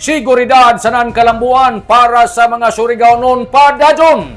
Seguridad sa Kalambuan para sa mga Surigao noon padayon.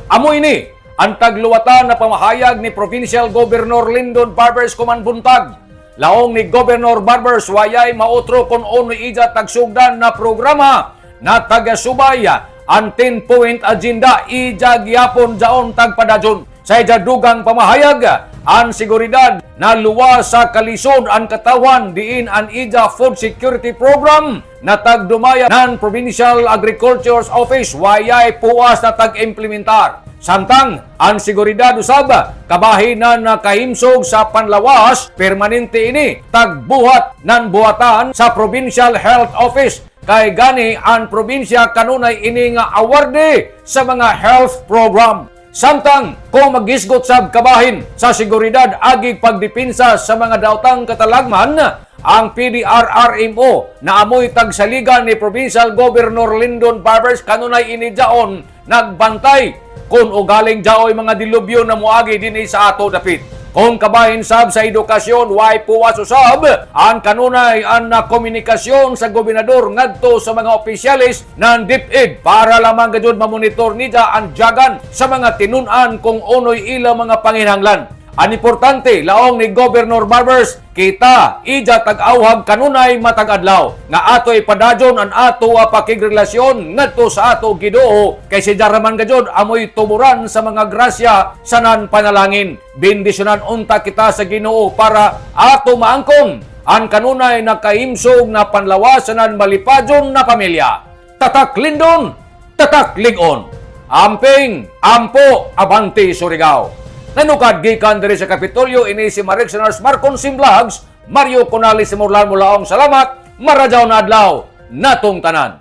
Amo ini ang tagluwatan na pamahayag ni Provincial Governor Lyndon Barbers Kumanbuntag. Laong ni Governor Barbers wayay mautro kung ono ija tagsugdan na programa na tagasubay ang 10-point agenda ija gyapon jaon tagpadayon. Sa ija dugang pamahayag, ang seguridad na luwas sa kalisod ang katawan diin ang ija food security program na tagdumaya ng Provincial Agriculture's Office wayay puwas na tag-implementar. Samtang ang seguridad usab kabahin na nakahimsog sa panlawas permanente ini tagbuhat ng buhatan sa Provincial Health Office kay gani ang probinsya kanunay ini nga awardee sa mga health program. Samtang kung magisgot sab kabahin sa seguridad agig pagdepensa sa mga daotang katalagman, ang PDRRMO na amoy tagsaligan ni Provincial Governor Lyndon Barbers kanunay inijaon nagbantay kung ugaling jaoy mga dilubyo na muagi dinhi sa ato dapit. Kung kabahin sab sa edukasyon, way puwas usab ang kanunay ang komunikasyon sa gobernador ngadto sa mga opisyalis ng DepEd para lamang gayud mamonitor nila ang jagan sa mga tinun-an kung unoy ila mga panginahanglan. Ang importante, laong ni Governor Barbers, kita ija tag-awhag kanunay matag-adlaw nga ato ipadayon ang ato pakigrelasyon ngadto sa ato Ginoo kay si Jaraman gayud amoy tumuran sa mga grasya sanan panalangin. Bendisyonan unta kita sa Ginoo para ato maangkon ang kanunay nakahimsog na panlawasanan malipadyon na pamilya. Tatak Lyndon, tatak Lig-on. Amping, ampo, abante Surigao. Nanukad gikan diri sa Kapitolyo ini si Marek Senars Marcon Vlogs, Mario Conali si Murlan Mulaong. Salamat, marajaw na adlaw, natong tanan.